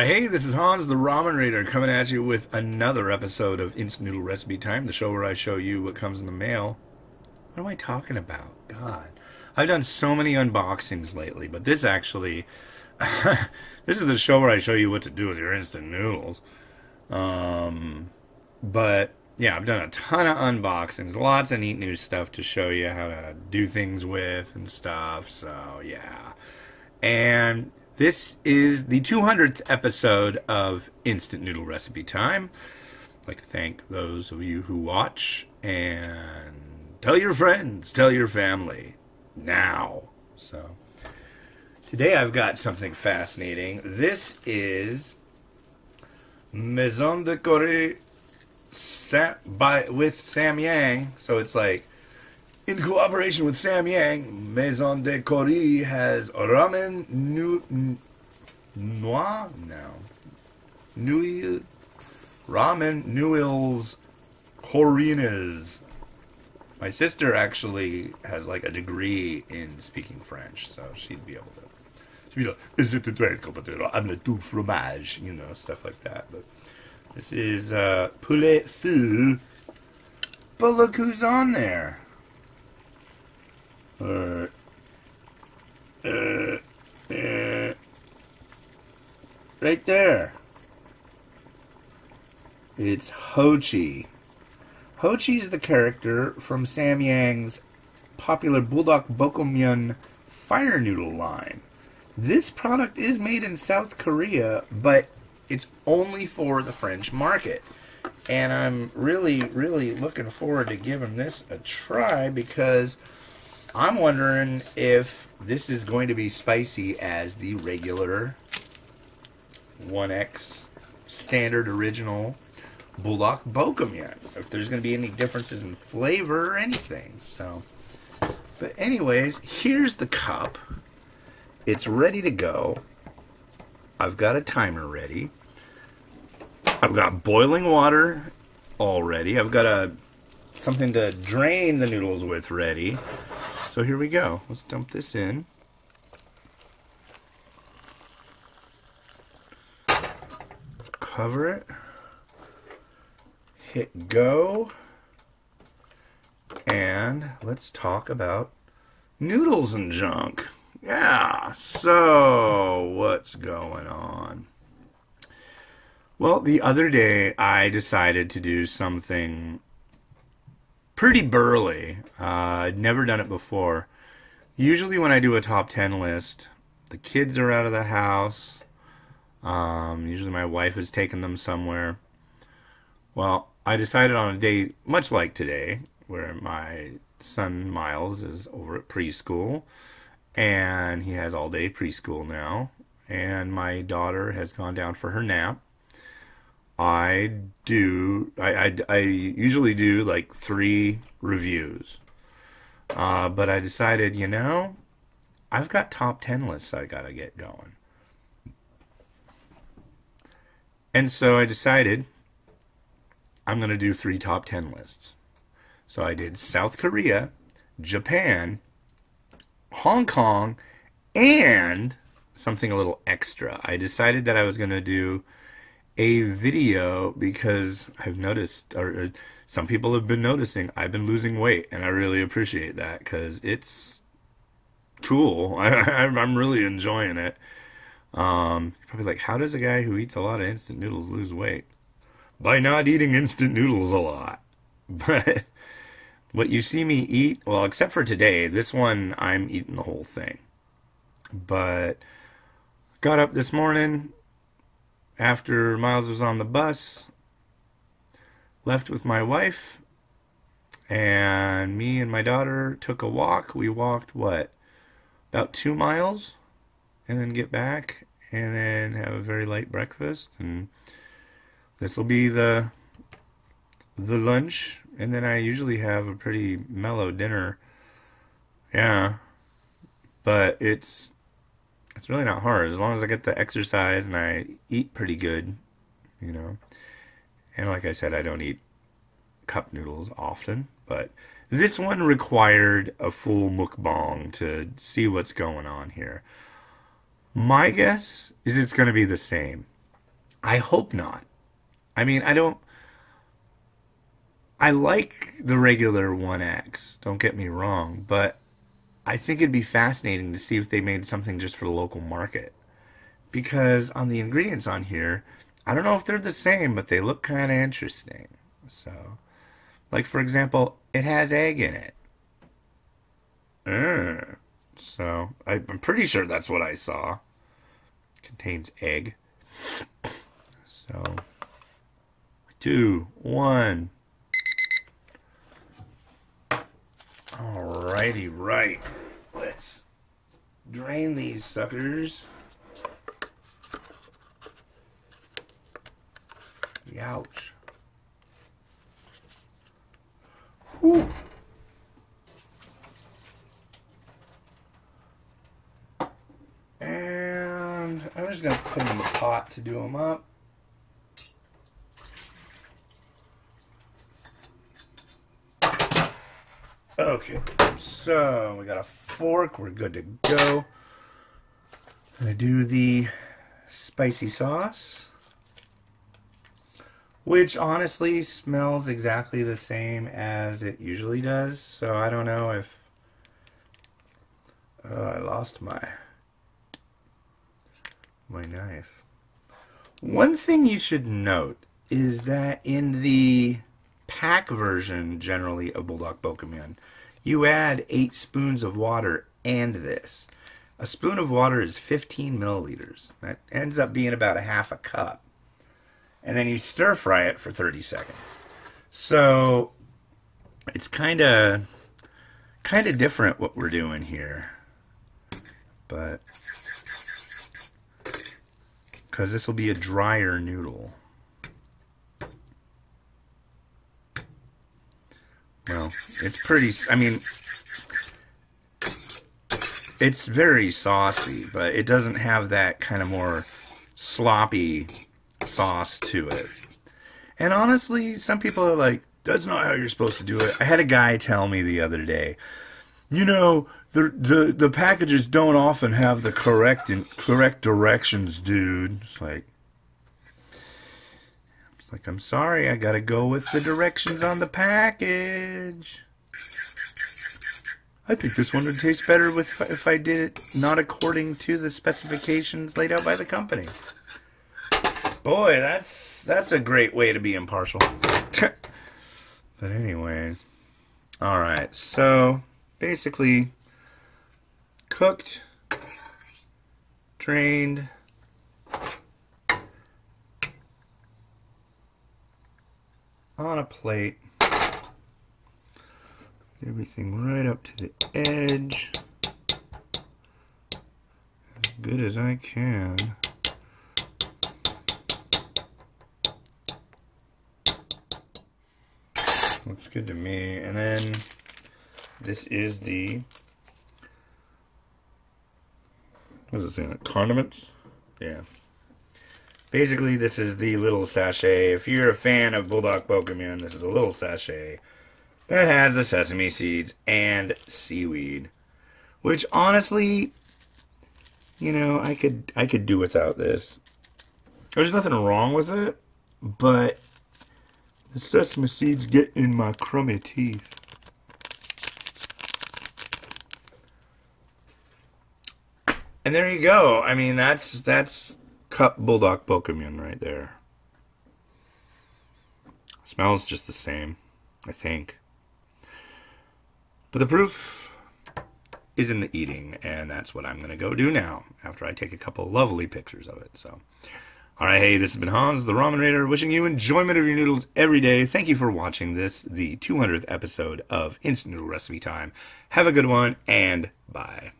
Hey, this is Hans, the Ramen Raider, coming at you with another episode of Instant Noodle Recipe Time, the show where I show you what comes in the mail. What am I talking about? God. I've done so many unboxings lately, but this actually, this is the show where I show you what to do with your instant noodles. But, yeah, I've done a ton of unboxings, lots of neat new stuff to show you how to do things with and stuff, so, yeah. And this is the 200th episode of Instant Noodle Recipe Time. I'd like to thank those of you who watch, and tell your friends, tell your family, now. So, today I've got something fascinating. This is Maison de Corree with Sam Yang. So it's like, in cooperation with Sam Yang, Maison de Corree has Ramen Ramen Noodles Koreanas. My sister actually has like a degree in speaking French, so she'd be able to. Is it the omelette du fromage, you know, stuff like that. But this is Poulet Feu. But look who's on there. Right there. It's Ho-Chi. Ho-Chi is the character from Sam Yang's popular Bulldog Bokomyeon fire noodle line. This product is made in South Korea, but it's only for the French market. And I'm really, really looking forward to giving this a try because I'm wondering if this is going to be spicy as the regular 1X standard original Bulldog Bokomyeon. If there's going to be any differences in flavor or anything. So, but anyways, here's the cup. It's ready to go. I've got a timer ready. I've got boiling water already. I've got something to drain the noodles with ready. So here we go. Let's dump this in. Cover it. Hit go. And let's talk about noodles and junk. Yeah, so what's going on? Well, the other day I decided to do something pretty burly. I'd never done it before. Usually when I do a top 10 list, the kids are out of the house. Usually my wife has taken them somewhere. Well, I decided on a day much like today, where my son Miles is over at preschool, and he has all day preschool now, and my daughter has gone down for her nap. I usually do like 3 reviews. But I decided, you know, I've got top 10 lists I gotta get going. And so I decided I'm gonna do 3 top 10 lists. So I did South Korea, Japan, Hong Kong, and something a little extra. I decided that I was gonna do a video because I've noticed, or some people have been noticing, I've been losing weight, and I really appreciate that because it's cool. I'm really enjoying it. You're probably like, how does a guy who eats a lot of instant noodles lose weight? By not eating instant noodles a lot. But what you see me eat, well, except for today, this one I'm eating the whole thing. But got up this morning after Miles was on the bus, left with my wife, and me and my daughter took a walk. We walked, about 2 miles, and then get back, and then have a very light breakfast, and this will be the lunch, and then I usually have a pretty mellow dinner. Yeah, but it's really not hard as long as I get the exercise and I eat pretty good, you know. And like I said, I don't eat cup noodles often, but this one required a full mukbang to see what's going on here. My guess is it's going to be the same. I hope not. I mean, I like the regular 1X, don't get me wrong, but I think it'd be fascinating to see if they made something just for the local market. Because on the ingredients on here, I don't know if they're the same, but they look kind of interesting. So, like for example, it has egg in it. So, I'm pretty sure that's what I saw. Contains egg. So, 2, 1. Alrighty, right. Let's drain these suckers. Ouch. Whew. And I'm just going to put them in the pot to do them up. Okay, so we got a fork. We're good to go. I'm going to do the spicy sauce, which honestly smells exactly the same as it usually does. So I don't know if... I lost my knife. One thing you should note is that in the pack version, generally, of Bulldog Bokkeman, you add 8 spoons of water and this. A spoon of water is 15 milliliters. That ends up being about a half a cup. And then you stir fry it for 30 seconds. So it's kind of different what we're doing here. But because this will be a drier noodle. Well, it's pretty, I mean, it's very saucy, but it doesn't have that kind of more sloppy sauce to it. And honestly, some people are like, that's not how you're supposed to do it. I had a guy tell me the other day, you know, the packages don't often have the correct directions, dude. It's like, I'm sorry, I gotta go with the directions on the package. I think this one would taste better if I did it not according to the specifications laid out by the company. Boy, that's a great way to be impartial. But anyways, all right. So basically, cooked, drained. On a plate, everything right up to the edge, as good as I can. Looks good to me. And then this is the, what is it saying? Condiments? Yeah. Basically, this is the little sachet. If you're a fan of Bulldog Bokkeman, this is a little sachet that has the sesame seeds and seaweed. Which, honestly, you know, I could do without this. There's nothing wrong with it, but the sesame seeds get in my crummy teeth. And there you go. I mean, that's cup Bulldog Bokkeman right there. Smells just the same, I think. But the proof is in the eating, and that's what I'm going to go do now, after I take a couple lovely pictures of it. So, alright, hey, this has been Hans, the Ramen Raider, wishing you enjoyment of your noodles every day. Thank you for watching this, the 200th episode of Instant Noodle Recipe Time. Have a good one, and bye.